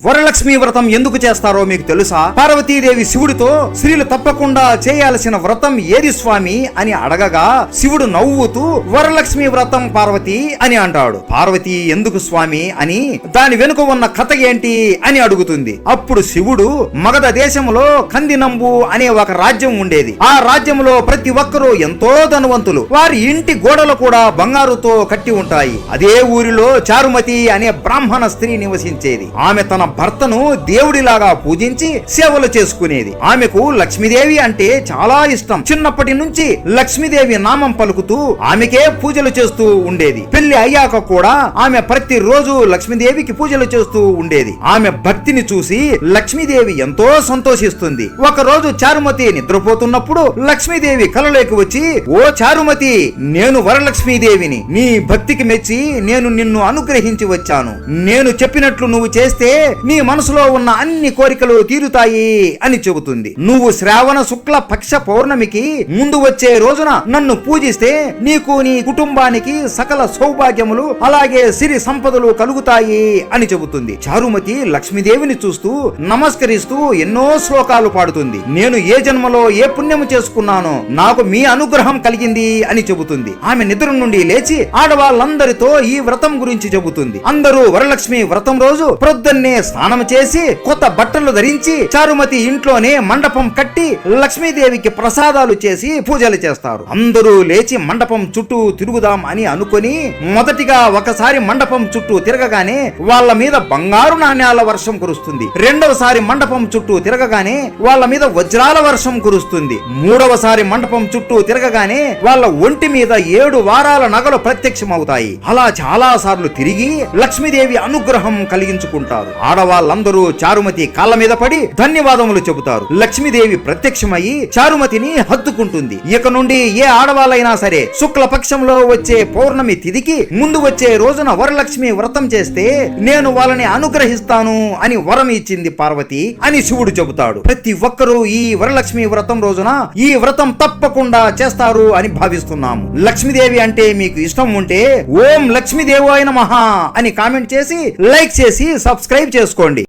వరలక్ష్మి వ్రతం ఎందుకు చేస్తారో మీకు తెలుసా? పార్వతీదేవి శివుడితో స్త్రీలు తప్పకుండా చేయాల్సిన వ్రతం ఏది స్వామి అని అడగగా శివుడు నవ్వుతూ వరలక్ష్మి వ్రతం పార్వతి అని అంటాడు. పార్వతి ఎందుకు స్వామి అని దాని వెనుక ఉన్న కథ ఏంటి అని అడుగుతుంది. అప్పుడు శివుడు మగధ దేశంలో కందినంబు అనే ఒక రాజ్యం ఉండేది. ఆ రాజ్యంలో ప్రతి ఒక్కరూ ఎంతో ధనవంతులు. వారి ఇంటి గోడలు కూడా బంగారుతో కట్టి ఉంటాయి. అదే ఊరిలో చారుమతి అనే బ్రాహ్మణ స్త్రీ నివసించేది. ఆమె తన భర్తను దేవుడిలాగా పూజించి సేవలు చేసుకునేది. ఆమెకు లక్ష్మీదేవి అంటే చాలా ఇష్టం. చిన్నప్పటి నుంచి లక్ష్మీదేవి నామం పలుకుతూ ఆమెకే పూజలు చేస్తూ ఉండేది. పెళ్లి అయ్యాక కూడా ఆమె ప్రతి రోజు లక్ష్మీదేవికి పూజలు చేస్తూ ఉండేది. ఆమె భక్తిని చూసి లక్ష్మీదేవి ఎంతో సంతోషిస్తుంది. ఒక రోజు చారుమతి నిద్రపోతున్నప్పుడు లక్ష్మీదేవి కలలోకి వచ్చి, ఓ చారుమతి, నేను వరలక్ష్మీదేవిని. నీ భక్తికి మెచ్చి నేను నిన్ను అనుగ్రహించి వచ్చాను. నేను చెప్పినట్లు నువ్వు చేస్తే నీ మనసులో ఉన్న అన్ని కోరికలు తీరుతాయి అని చెబుతుంది. నువ్వు శ్రావణ శుక్ల పక్ష పౌర్ణమికి ముందు వచ్చే రోజున నన్ను పూజిస్తే నీకు నీ కుటుంబానికి సకల సౌభాగ్యములు అలాగే సిరి సంపదలు కలుగుతాయి అని చెబుతుంది. చారుమతి లక్ష్మీదేవిని చూస్తూ నమస్కరిస్తూ ఎన్నో శ్లోకాలు పాడుతుంది. నేను ఏ జన్మలో ఏ పుణ్యము చేసుకున్నానో నాకు మీ అనుగ్రహం కలిగింది అని చెబుతుంది. ఆమె నిద్ర నుండి లేచి ఆడవాళ్ళందరితో ఈ వ్రతం గురించి చెబుతుంది. అందరూ వరలక్ష్మి వ్రతం రోజు ప్రొద్దున్నే స్నానం చేసి కొత్త బట్టలు ధరించి చారుమతి ఇంట్లోనే మండపం కట్టి లక్ష్మీదేవికి ప్రసాదాలు చేసి పూజలు చేస్తారు. అందరూ లేచి మండపం చుట్టూ తిరుగుదాం అని అనుకొని మొదటిగా ఒకసారి మండపం చుట్టూ తిరగగానే వాళ్ళ మీద బంగారు నాణ్యాల వర్షం కురుస్తుంది. రెండవసారి మండపం చుట్టూ తిరగగానే వాళ్ళ మీద వజ్రాల వర్షం కురుస్తుంది. మూడవసారి మండపం చుట్టూ తిరగగానే వాళ్ళ ఒంటి మీద 7 వారాల నగలు ప్రత్యక్షమవుతాయి. అలా చాలా సార్లు తిరిగి లక్ష్మీదేవి అనుగ్రహం కలిగించుకుంటారు. ఆడవాళ్ళందరూ చారుమతి కాళ్ళ మీద పడి ధన్యవాదములు చెబుతారు. లక్ష్మీదేవి ప్రత్యక్షమయ్యి చారుమతిని హత్తుకుంటుంది. ఇక నుండి ఏ ఆడవాళ్ళైనా సరే శుక్ల పక్షంలో వచ్చే పౌర్ణమి తిథికి ముందు వచ్చే రోజున వరలక్ష్మి వ్రతం చేస్తే నేను వాళ్ళని అనుగ్రహిస్తాను అని వరం ఇచ్చింది పార్వతి అని శివుడు చెబుతాడు. ప్రతి ఒక్కరూ ఈ వరలక్ష్మి వ్రతం రోజున ఈ వ్రతం తప్పకుండా చేస్తారు అని భావిస్తున్నాము. లక్ష్మీదేవి అంటే మీకు ఇష్టం ఉంటే ఓం లక్ష్మీదేవాయ నమః అని కామెంట్ చేసి లైక్ చేసి సబ్స్క్రైబ్ చేసుకోండి.